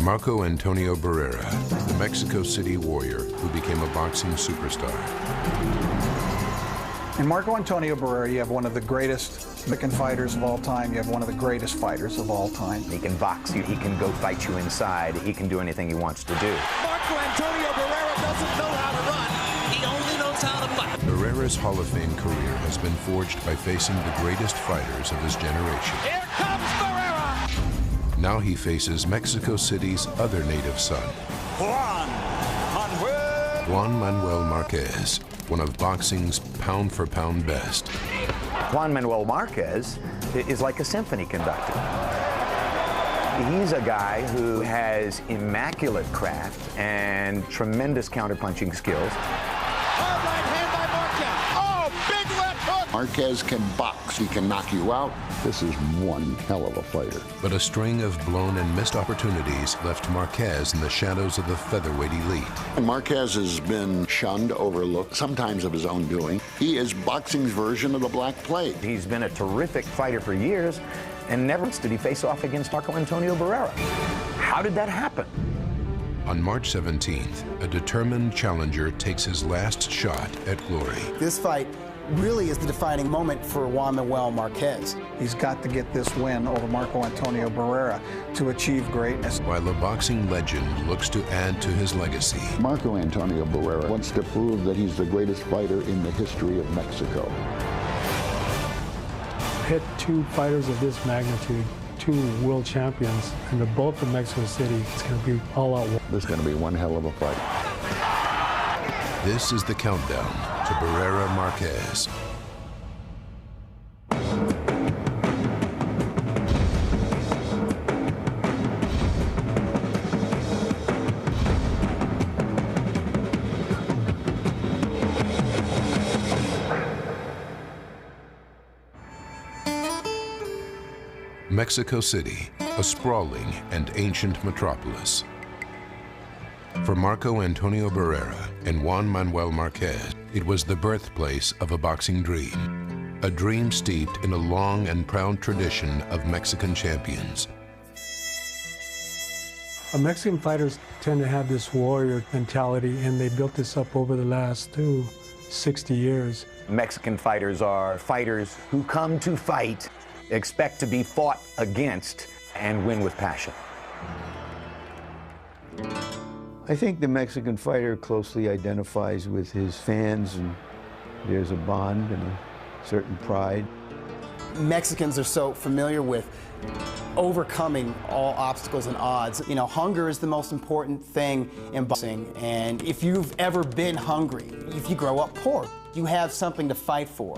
Marco Antonio Barrera, the Mexico City warrior who became a boxing superstar. In Marco Antonio Barrera, you have one of the greatest Mexican fighters of all time. You have one of the greatest fighters of all time. He can box you. He can go fight you inside. He can do anything he wants to do. Marco Antonio Barrera doesn't know how to run. He only knows how to fight. Barrera's Hall of Fame career has been forged by facing the greatest fighters of his generation. Here comes Barrera! Now he faces Mexico City's other native son, Juan Manuel Marquez, one of boxing's pound-for-pound best. Juan Manuel Marquez is like a symphony conductor. He's a guy who has immaculate craft and tremendous counterpunching skills. Hard right hand by Marquez. Oh, big left hook! Marquez can box. He can knock you out. This is one hell of a fighter. But a string of blown and missed opportunities left Marquez in the shadows of the featherweight elite. Marquez has been shunned, overlooked, sometimes of his own doing. He is boxing's version of the Black Plague. He's been a terrific fighter for years, and never once did he face off against Marco Antonio Barrera. How did that happen? On March 17th, a determined challenger takes his last shot at glory. This fight really is the defining moment for Juan Manuel Marquez. He's got to get this win over Marco Antonio Barrera to achieve greatness. While a boxing legend looks to add to his legacy, Marco Antonio Barrera wants to prove that he's the greatest fighter in the history of Mexico. Hit two fighters of this magnitude, two world champions, and they're both from Mexico City. It's going to be all out war. This is going to be one hell of a fight. this is the countdown to Barrera Marquez. Mexico City, a sprawling and ancient metropolis. For Marco Antonio Barrera and Juan Manuel Marquez, it was the birthplace of a boxing dream. A dream steeped in a long and proud tradition of Mexican champions. Mexican fighters tend to have this warrior mentality, and they built this up over the last 60 years. Mexican fighters are fighters who come to fight, expect to be fought against, and win with passion. I think the Mexican fighter closely identifies with his fans, and there's a bond and a certain pride. Mexicans are so familiar with overcoming all obstacles and odds. You know, hunger is the most important thing in boxing, and if you've ever been hungry, if you grow up poor, you have something to fight for.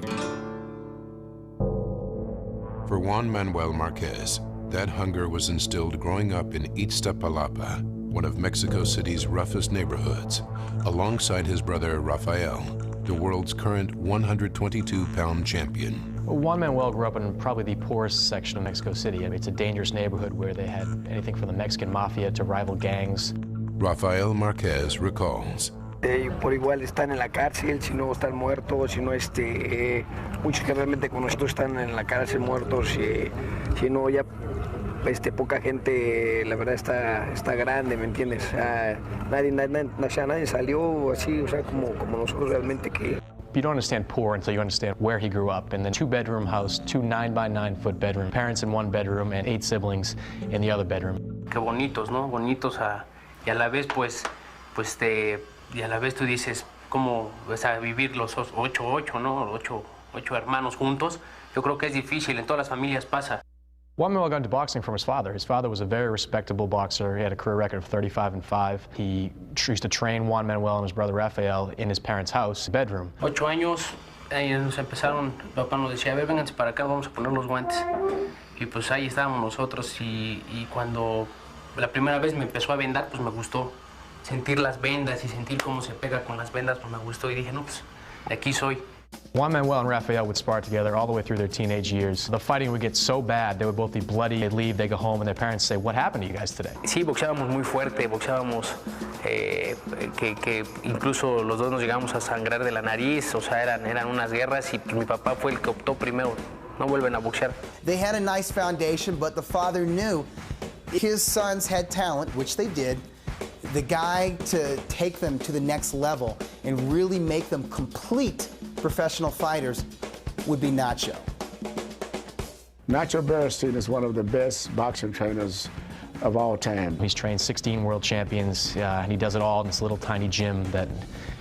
For Juan Manuel Marquez, that hunger was instilled growing up in Iztapalapa, one of Mexico City's roughest neighborhoods, alongside his brother Rafael, the world's current 122-pound champion. Juan Manuel grew up in probably the poorest section of Mexico City. I mean, it's a dangerous neighborhood where they had anything from the Mexican mafia to rival gangs. Rafael Marquez recalls. Por igual están en la cárcel, si no están muertos, si no muchos que realmente con nosotros están en la cárcel muertos, si no ya poca gente, la verdad está grande, ¿me entiendes? Nadie salió así, o sea, como nosotros realmente que. You don't understand poor until you understand where he grew up. In the 2-bedroom house, 2 9-by-9-foot bedroom, parents in one bedroom and 8 siblings in the other bedroom. Qué bonitos, ¿no? Bonitos y a la vez, y a la vez tú dices, ¿cómo vas a vivir los 8, ¿no? 8 hermanos juntos? Yo creo que es difícil, en todas las familias pasa. Juan Manuel got into boxing from his father. His father was a very respectable boxer. He had a career record of 35-5. He used to train Juan Manuel and his brother Rafael in his parents' house, bedroom. 8 años, nos empezaron, papá nos decía, a ver, vénganse para acá, vamos a poner los guantes. Y pues ahí estábamos nosotros y cuando la primera vez me empezó a vendar, pues me gustó. Sentir las vendas y sentir cómo se pega con las vendas, pues me gustó y dije, no, pues de aquí soy. Juan Manuel and Rafael would spar together all the way through their teenage years. The fighting would get so bad, they would both be bloody. They'd leave, they'd go home, and their parents say, what happened to you guys today? Sí, boxeábamos muy fuerte, boxeábamos que incluso los dos nos llegamos a sangrar de la nariz, o sea, eran unas guerras y pues, mi papá fue el que optó primero, no vuelven a boxear. They had a nice foundation, but the father knew His sons had talent, which they did. The guy to take them to the next level and really make them complete professional fighters would be Nacho. Nacho Barrera is one of the best boxing trainers of all time. He's trained 16 world champions, and he does it all in this little tiny gym that,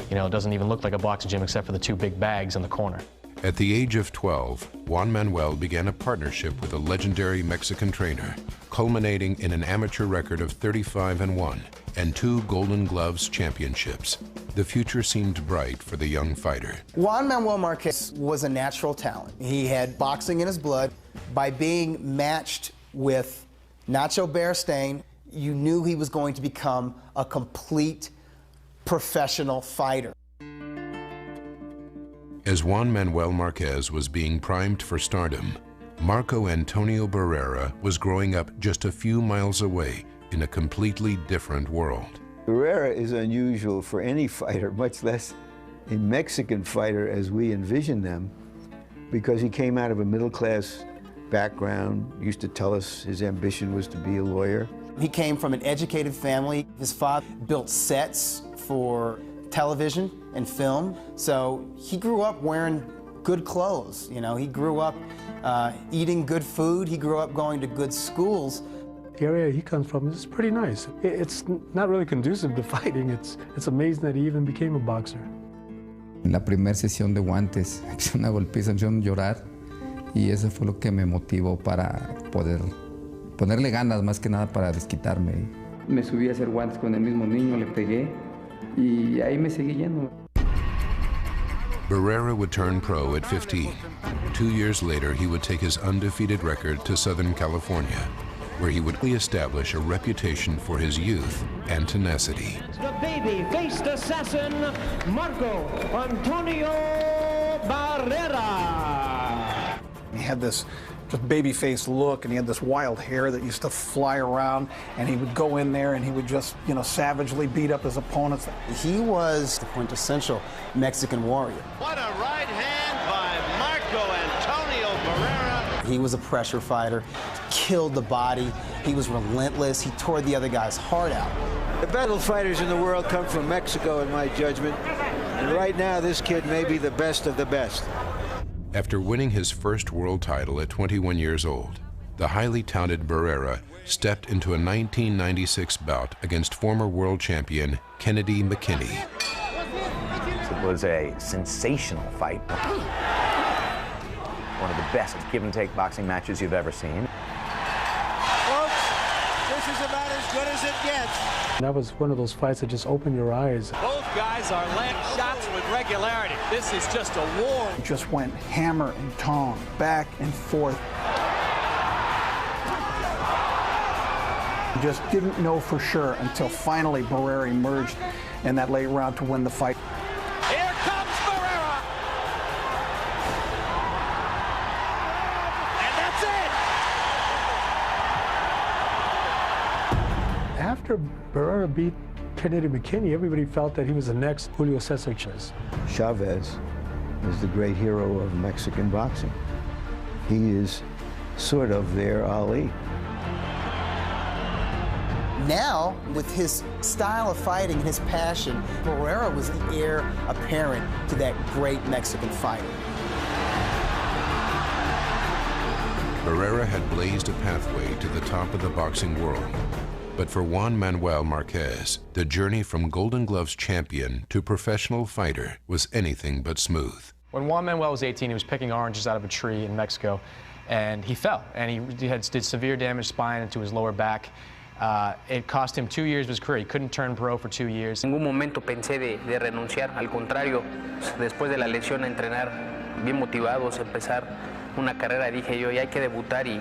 doesn't even look like a boxing gym except for the two big bags in the corner. At the age of 12, Juan Manuel began a partnership with a legendary Mexican trainer, culminating in an amateur record of 35-1 and 2 Golden Gloves championships. The future seemed bright for the young fighter. Juan Manuel Marquez was a natural talent. He had boxing in his blood. By being matched with Nacho Barrera, you knew he was going to become a complete professional fighter. As Juan Manuel Marquez was being primed for stardom, Marco Antonio Barrera was growing up just a few miles away in a completely different world. Barrera is unusual for any fighter, much less a Mexican fighter as we envision them, because he came out of a middle-class background, used to tell us his ambition was to be a lawyer. He came from an educated family. His father built sets for television and film, so he grew up wearing good clothes. He grew up eating good food. He grew up going to good schools. The area he comes from is pretty nice. It's not really conducive to fighting. It's amazing that he even became a boxer. En la primera sesión de guantes, hice una golpiza, me hicieron llorar, y eso fue lo que me motivó para poder ponerle ganas, más que nada para desquitarme. Me subí a hacer guantes con el mismo niño, le pegué, y ahí me seguí yendo. Barrera would turn pro at 15. 2 years later, he would take his undefeated record to Southern California, where he would establish a reputation for his youth and tenacity. The baby-faced assassin, Marco Antonio Barrera. He had this just baby-faced look, and he had this wild hair that used to fly around, and he would go in there and he would just, savagely beat up his opponents. He was the quintessential Mexican warrior. What a right hand by Marco Antonio Barrera. He was a pressure fighter, killed the body, he was relentless, he tore the other guy's heart out. The battle fighters in the world come from Mexico, in my judgment, and right now this kid may be the best of the best. After winning his first world title at 21 years old, the highly touted Barrera stepped into a 1996 bout against former world champion Kennedy McKinney. It was a sensational fight. One of the best give-and-take boxing matches you've ever seen. Folks, this is about as good as it gets. That was one of those fights that just opened your eyes. Both guys are landing shots with regularity. This is just a war. He just went hammer and tong, back and forth. He just didn't know for sure until finally Barrera emerged in that late round to win the fight. Here comes Barrera! And that's it! After Barrera beat Kennedy McKinney, everybody felt that he was the next Julio Cesar Chavez. Chavez is the great hero of Mexican boxing. He is sort of their Ali. Now, with his style of fighting and his passion, Barrera was the heir apparent to that great Mexican fighter. Barrera had blazed a pathway to the top of the boxing world. But for Juan Manuel Marquez, the journey from Golden Gloves champion to professional fighter was anything but smooth. When Juan Manuel was 18, he was picking oranges out of a tree in Mexico, and he fell, and he did severe damage spine into his lower back. It cost him 2 years of his career. He couldn't turn pro for 2 years. En ningún momento pensé de renunciar, al contrario, después de la lesión a entrenar bien motivados, empezar una carrera, dije yo, ya hay que debutar y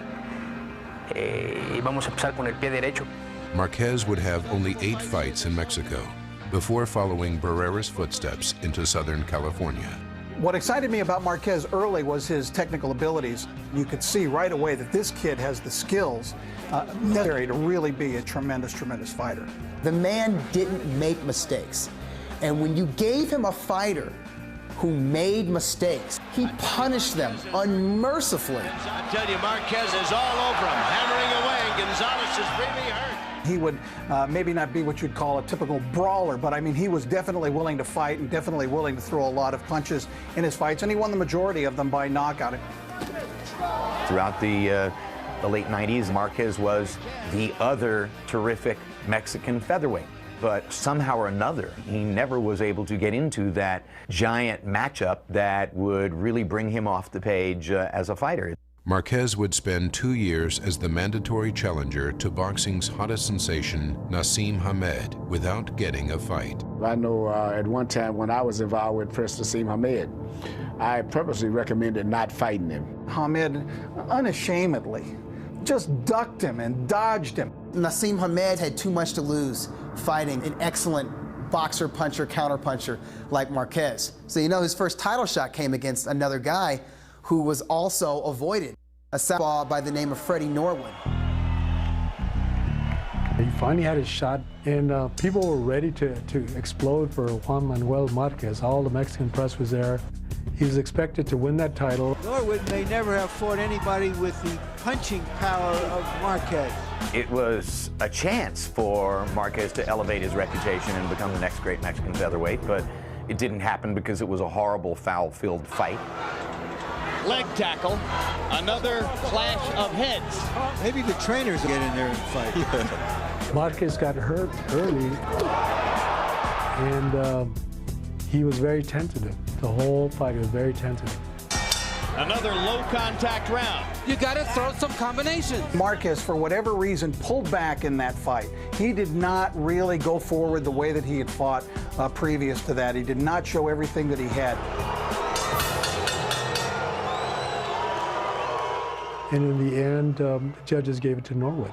vamos a empezar con el pie derecho. Marquez would have only 8 fights in Mexico before following Barrera's footsteps into Southern California. What excited me about Marquez early was his technical abilities. You could see right away that this kid has the skills necessary to really be a tremendous, tremendous fighter. The man didn't make mistakes. And when you gave him a fighter who made mistakes, he punished them unmercifully. I tell you, Marquez is all over him, hammering away and Gonzalez is really hurt. He would maybe not be what you'd call a typical brawler, but I mean, he was definitely willing to fight and definitely willing to throw a lot of punches in his fights, and he won the majority of them by knockout. Throughout the late 90s, Marquez was the other terrific Mexican featherweight. But somehow or another, he never was able to get into that giant matchup that would really bring him off the page as a fighter. Marquez would spend 2 years as the mandatory challenger to boxing's hottest sensation, Naseem Hamed, without getting a fight. I know at one time when I was involved with Prince Naseem Hamed, I purposely recommended not fighting him. Hamed unashamedly just ducked him and dodged him. Naseem Hamed had too much to lose fighting an excellent boxer, puncher, counterpuncher like Marquez. So you know his first title shot came against another guy who was also avoided, a southpaw by the name of Freddie Norwood. He finally had his shot, and people were ready to explode for Juan Manuel Marquez. All the Mexican press was there. He was expected to win that title. Norwood may never have fought anybody with the punching power of Marquez. It was a chance for Marquez to elevate his reputation and become the next great Mexican featherweight, but it didn't happen because it was a horrible, foul-filled fight. Leg tackle, another clash of heads. Maybe the trainers get in there and fight. Marquez got hurt early, and he was very tentative. The whole fight was very tentative. Another low contact round. You got to throw some combinations. Marquez, for whatever reason, pulled back in that fight. He did not really go forward the way that he had fought previous to that. He did not show everything that he had. And in the end, the judges gave it to Norwood.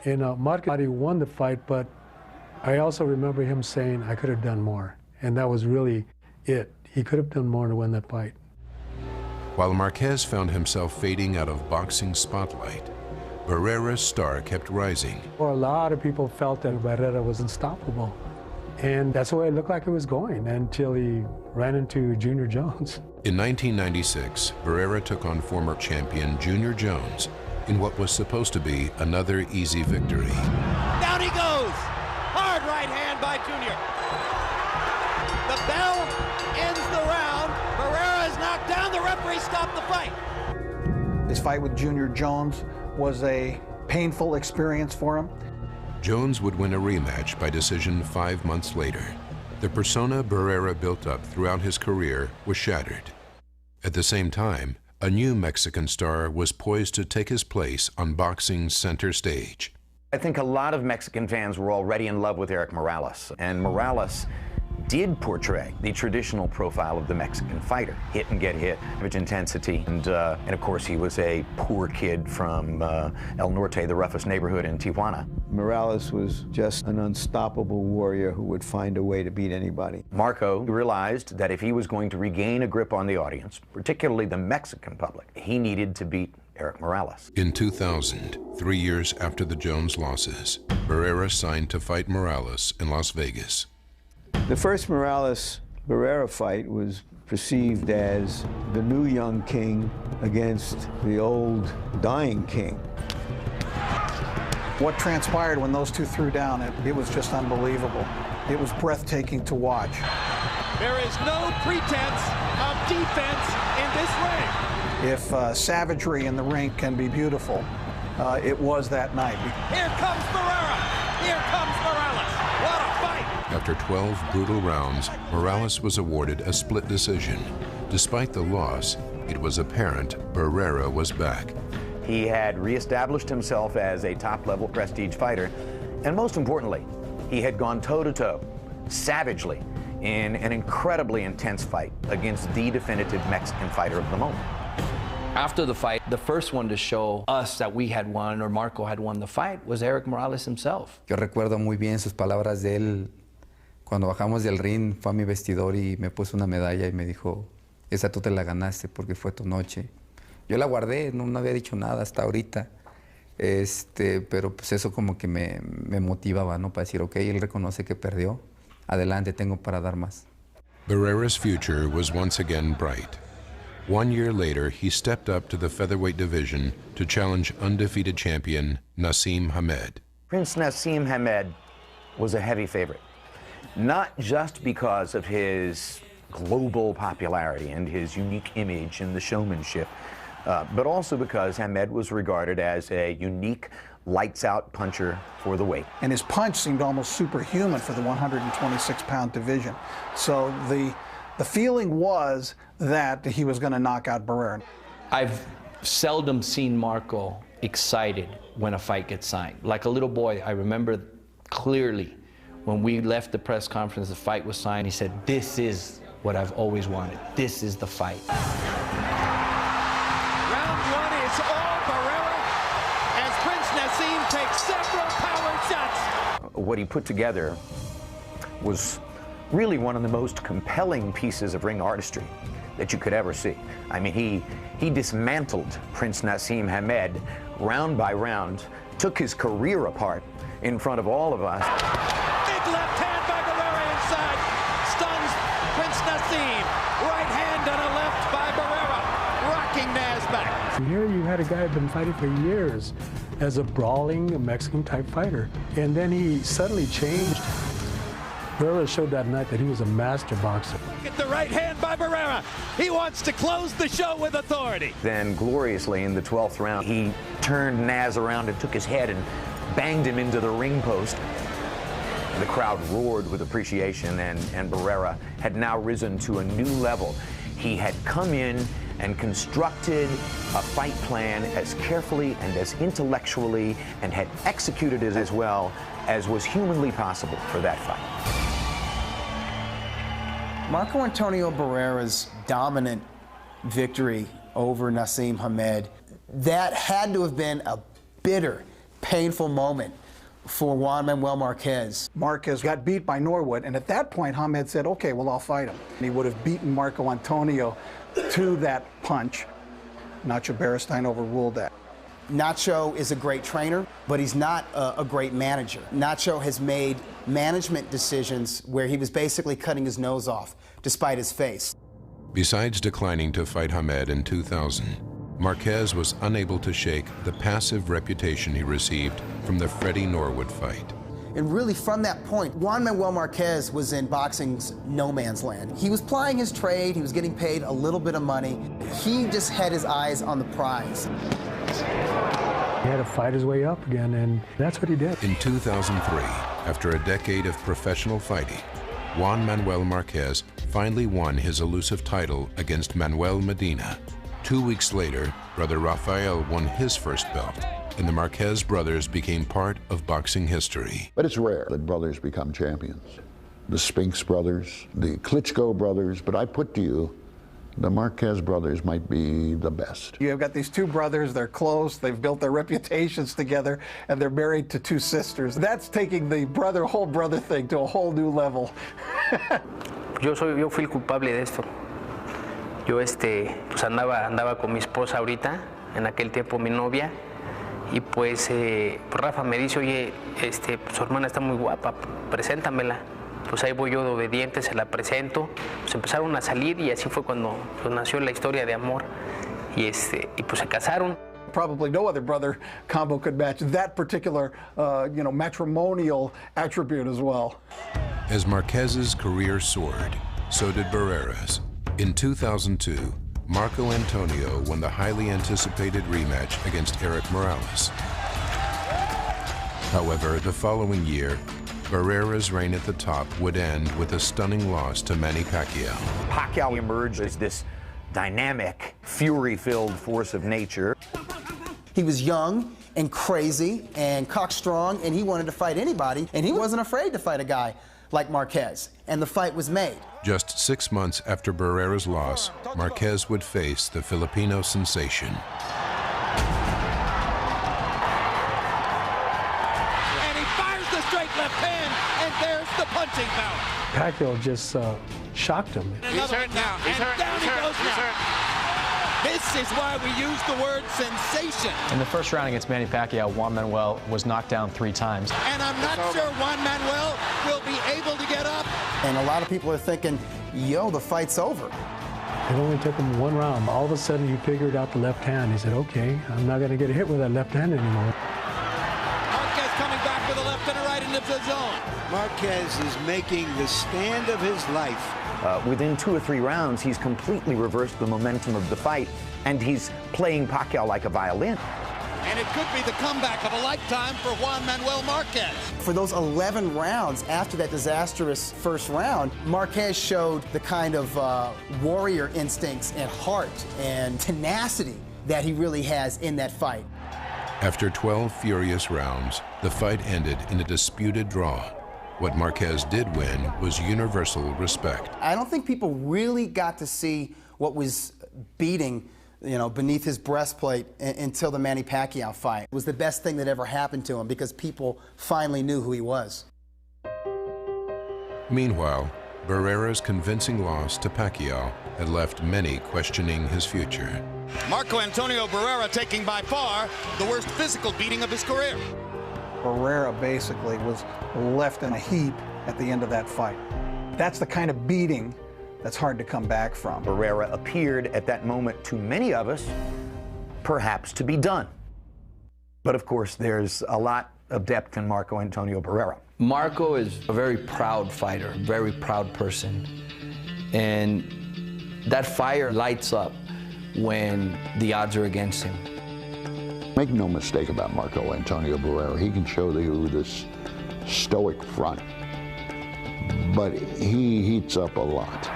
And Marquez won the fight, but I also remember him saying, I could have done more. And that was really it. He could have done more to win that fight. While Marquez found himself fading out of boxing spotlight, Barrera's star kept rising. Well, a lot of people felt that Barrera was unstoppable. And that's the way it looked like it was going until he ran into Junior Jones. In 1996, Barrera took on former champion Junior Jones in what was supposed to be another easy victory. Down he goes! Hard right hand by Junior. The bell ends the round. Barrera is knocked down. The referee stopped the fight. His fight with Junior Jones was a painful experience for him. Jones would win a rematch by decision 5 months later. The persona Barrera built up throughout his career was shattered. At the same time, a new Mexican star was poised to take his place on boxing's center stage. I think a lot of Mexican fans were already in love with Erik Morales, and Morales did portray the traditional profile of the Mexican fighter. Hit and get hit, with intensity, and of course he was a poor kid from El Norte, the roughest neighborhood in Tijuana. Morales was just an unstoppable warrior who would find a way to beat anybody. Marco realized that if he was going to regain a grip on the audience, particularly the Mexican public, he needed to beat Erik Morales. In 2000, 3 years after the Jones losses, Barrera signed to fight Morales in Las Vegas. The first Morales-Barrera fight was perceived as the new young king against the old dying king. What transpired when those two threw down, it was just unbelievable. It was breathtaking to watch. There is no pretense of defense in this ring. If savagery in the ring can be beautiful, it was that night. Here comes Barrera. Here comes Morales. What a fight. After 12 brutal rounds, Morales was awarded a split decision. Despite the loss, it was apparent Barrera was back. He had reestablished himself as a top-level prestige fighter, and most importantly, he had gone toe-to-toe, savagely, in an incredibly intense fight against the definitive Mexican fighter of the moment. After the fight, the first one to show us that we had won or Marco had won the fight was Erik Morales himself. Yo recuerdo muy bien sus palabras de él. Cuando bajamos del ring, fue a mi vestidor y me puso una medalla y me dijo, esa tú te la ganaste porque fue tu noche. Yo la guardé, no había dicho nada hasta ahorita, pero pues eso como que me motivaba, ¿no? Para decir, ok, él reconoce que perdió, adelante, tengo para dar más. Barrera's future was once again bright. 1 year later, he stepped up to the featherweight division to challenge undefeated champion Naseem Hamed. Prince Naseem Hamed was a heavy favorite, not just because of his global popularity and his unique image and the showmanship, but also because Hamed was regarded as a unique lights-out puncher for the weight. And his punch seemed almost superhuman for the 126-pound division. So the feeling was that he was going to knock out Barrera. I've seldom seen Marco excited when a fight gets signed. Like a little boy, I remember clearly when we left the press conference, the fight was signed, he said, "This is what I've always wanted. This is the fight." Round one is all Barrera as Prince Naseem takes several power shots. What he put together was really one of the most compelling pieces of ring artistry that you could ever see. I mean, he dismantled Prince Naseem Hamed round by round, took his career apart in front of all of us. Big left hand by Barrera inside, stuns Prince Naseem. Right hand and a left by Barrera, rocking Naz back. Here you had a guy who'd been fighting for years as a brawling Mexican-type fighter, and then he suddenly changed. Barrera showed that night that he was a master boxer. Get the right hand by Barrera. He wants to close the show with authority. Then gloriously in the 12th round, he turned Naz around and took his head and banged him into the ring post. The crowd roared with appreciation, and Barrera had now risen to a new level. He had come in and constructed a fight plan as carefully and as intellectually and had executed it as well as was humanly possible for that fight. Marco Antonio Barrera's dominant victory over Naseem Hamed, that had to have been a bitter, painful moment for Juan Manuel Marquez. Marquez got beat by Norwood, and at that point, Hamed said, "Okay, well, I'll fight him." And he would have beaten Marco Antonio to that punch. Nacho Beristain overruled that. Nacho is a great trainer, but he's not a great manager. Nacho has made management decisions where he was basically cutting his nose off, despite his face. Besides declining to fight Hamed in 2000, Marquez was unable to shake the passive reputation he received from the Freddie Norwood fight. And really, from that point, Juan Manuel Marquez was in boxing's no man's land. He was plying his trade, he was getting paid a little bit of money. He just had his eyes on the prize. He had to fight his way up again, and that's what he did. In 2003, after a decade of professional fighting, Juan Manuel Marquez finally won his elusive title against Manuel Medina. 2 weeks later, brother Rafael won his first belt, and the Marquez brothers became part of boxing history. But it's rare that brothers become champions. The Spinks brothers, the Klitschko brothers, but I put to you, the Marquez brothers might be the best. You've got these two brothers, they're close, they've built their reputations together, and they're married to two sisters. That's taking the whole brother thing to a whole new level. Yo fui el culpable de esto. Yo pues andaba con mi esposa ahorita, en aquel tiempo mi novia, y pues Rafa me dice, oye, su hermana está muy guapa, preséntamela. Pues ahí voy yo de obediente, se la presento, pues empezaron a salir y así fue cuando pues, nació la historia de amor y pues se casaron. Probably no other brother combo could match that particular, matrimonial attribute as well. As Marquez's career soared, so did Barrera's. In 2002, Marco Antonio won the highly anticipated rematch against Eric Morales. However, the following year, Barrera's reign at the top would end with a stunning loss to Manny Pacquiao. Pacquiao emerged as this dynamic, fury-filled force of nature. He was young and crazy and cock-strong, and he wanted to fight anybody, and he wasn't afraid to fight a guy like Marquez, and the fight was made. Just 6 months after Barrera's loss, Marquez would face the Filipino sensation. Punching power. Pacquiao just shocked him. He's hurt now. He's hurt. Down he goes now. This is why we use the word sensation. In the first round against Manny Pacquiao, Juan Manuel was knocked down 3 times. And I'm not sure Juan Manuel will be able to get up. And a lot of people are thinking, yo, the fight's over. It only took him one round. All of a sudden, he figured out the left hand. He said, okay, I'm not going to get hit with that left hand anymore. Marquez coming back with a left and a right into the zone. Marquez is making the stand of his life. Within 2 or 3 rounds, he's completely reversed the momentum of the fight, and he's playing Pacquiao like a violin. And it could be the comeback of a lifetime for Juan Manuel Marquez. For those 11 rounds after that disastrous first round, Marquez showed the kind of warrior instincts and heart and tenacity that he really has in that fight. After 12 furious rounds, the fight ended in a disputed draw. What Marquez did win was universal respect. I don't think people really got to see what was beating, beneath his breastplate until the Manny Pacquiao fight. It was the best thing that ever happened to him because people finally knew who he was. Meanwhile, Barrera's convincing loss to Pacquiao had left many questioning his future. Marco Antonio Barrera taking by far the worst physical beating of his career. Barrera basically was left in a heap at the end of that fight. That's the kind of beating that's hard to come back from. Barrera appeared at that moment to many of us, perhaps to be done. But of course, there's a lot of depth in Marco Antonio Barrera. Marco is a very proud fighter, very proud person. And that fire lights up when the odds are against him. Make no mistake about Marco Antonio Barrera. He can show you this stoic front, but he heats up a lot.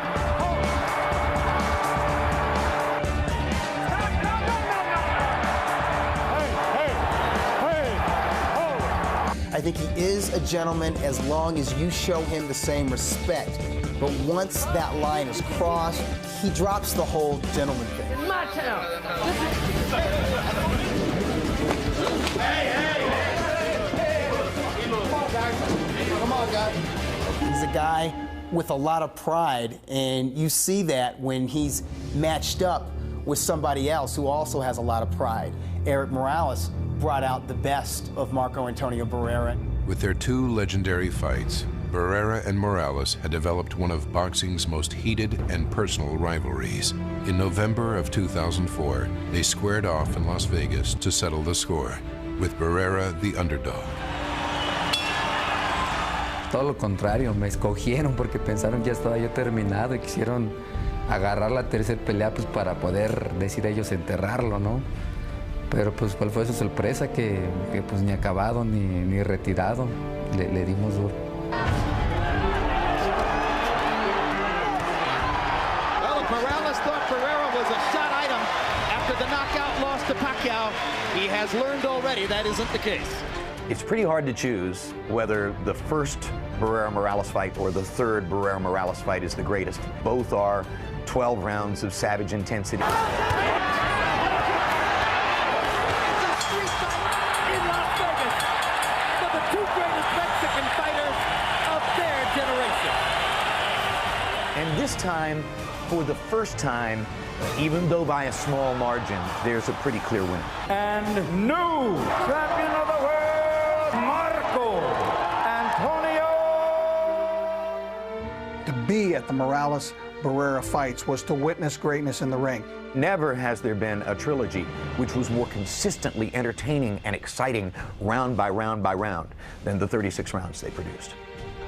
I think he is a gentleman as long as you show him the same respect. But once that line is crossed, he drops the whole gentleman thing. In my town. Come on, guys. He's a guy with a lot of pride, and you see that when he's matched up with somebody else who also has a lot of pride. Eric Morales brought out the best of Marco Antonio Barrera. With their 2 legendary fights, Barrera and Morales had developed one of boxing's most heated and personal rivalries. In November of 2004, they squared off in Las Vegas to settle the score, with Barrera the underdog. Todo lo contrario, me escogieron porque pensaron que ya estaba yo terminado y quisieron agarrar la tercera pelea pues para poder decir ellos enterrarlo, ¿no? Pero pues cuál fue su sorpresa que pues ni acabado ni retirado, le dimos duro. Well, if Morales thought Barrera was a shot item after the knockout loss to Pacquiao, he has learned already that isn't the case. It's pretty hard to choose whether the first Barrera-Morales fight or the third Barrera-Morales fight is the greatest. Both are 12 rounds of savage intensity. And this time, for the first time, even though by a small margin, there's a pretty clear winner. And new champion of the world, Marco Antonio. To be at the Morales-Barrera fights was to witness greatness in the ring. Never has there been a trilogy which was more consistently entertaining and exciting round by round by round than the 36 rounds they produced.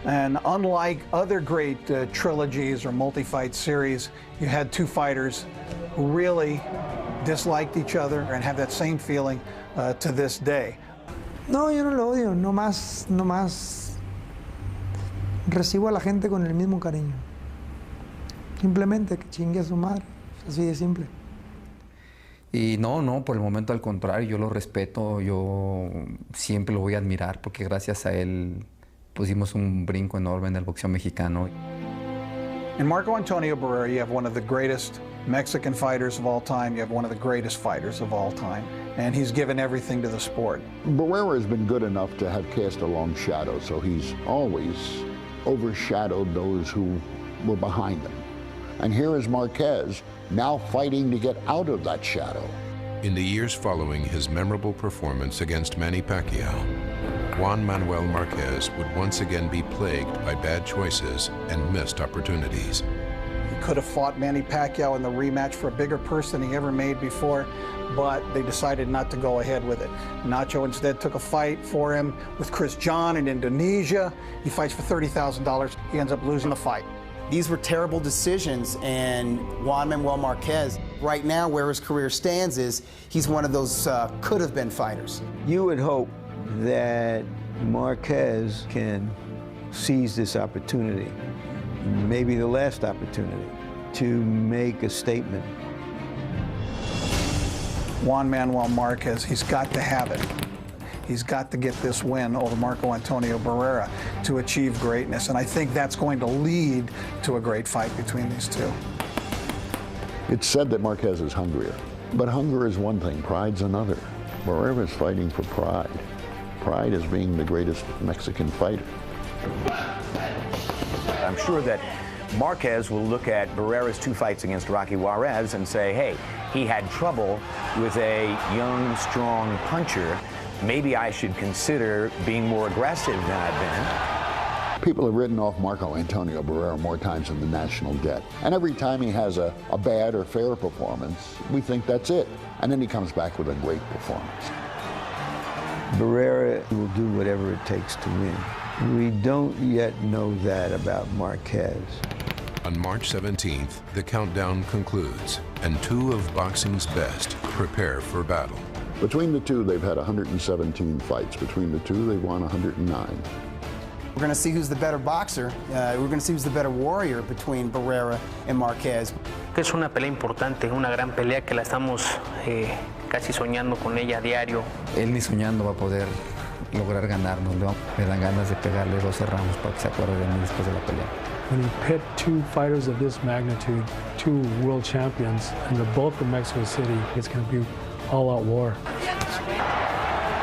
And unlike other great trilogies or multi-fight series, you had 2 fighters who really disliked each other and have that same feeling to this day. No, yo no lo odio, nomás recibo a la gente con el mismo cariño. Simplemente que chingue a su madre, así de simple. Y no, por el momento al contrario, yo lo respeto, yo siempre lo voy a admirar porque gracias a él pusimos un brinco enorme en el boxeo mexicano. In Marco Antonio Barrera, you have one of the greatest Mexican fighters of all time. You have one of the greatest fighters of all time. And he's given everything to the sport. Barrera has been good enough to have cast a long shadow, so he's always overshadowed those who were behind him. And here is Marquez, now fighting to get out of that shadow. In the years following his memorable performance against Manny Pacquiao, Juan Manuel Marquez would once again be plagued by bad choices and missed opportunities. He could have fought Manny Pacquiao in the rematch for a bigger purse than he ever made before, but they decided not to go ahead with it. Nacho instead took a fight for him with Chris John in Indonesia. He fights for $30,000. He ends up losing the fight. These were terrible decisions, and Juan Manuel Marquez, right now where his career stands is he's one of those could-have-been fighters. You would hope that Marquez can seize this opportunity, maybe the last opportunity, to make a statement. Juan Manuel Marquez, he's got to have it. He's got to get this win over Marco Antonio Barrera to achieve greatness, and I think that's going to lead to a great fight between these two. It's said that Marquez is hungrier, but hunger is one thing, pride's another. Barrera is fighting for pride. Pride is being the greatest Mexican fighter. I'm sure that Marquez will look at Barrera's 2 fights against Rocky Juarez and say, hey, he had trouble with a young, strong puncher. Maybe I should consider being more aggressive than I've been. People have written off Marco Antonio Barrera more times than the national debt. And every time he has a bad or fair performance, we think that's it. And then he comes back with a great performance. Barrera will do whatever it takes to win. We don't yet know that about Marquez. On March 17th, the countdown concludes, and 2 of boxing's best prepare for battle. Between the two, they've had 117 fights. Between the two, they've won 109. We're going to see who's the better boxer. We're going to see who's the better warrior between Barrera and Marquez. Es una pelea importante, una gran pelea que la estamos casi soñando con ella a diario. Él ni soñando va a poder lograr ganarnos. Me dan ganas de pegarle 12 ramos para que se acuerde de mí después de la pelea. When you pit 2 fighters of this magnitude, 2 world champions, and they're both from Mexico City, it's going to be all-out war.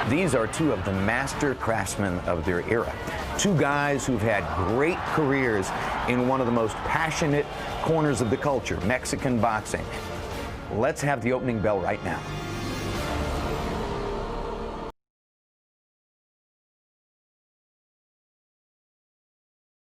These are 2 of the master craftsmen of their era. 2 guys who've had great careers in one of the most passionate corners of the culture, Mexican boxing. Let's have the opening bell right now.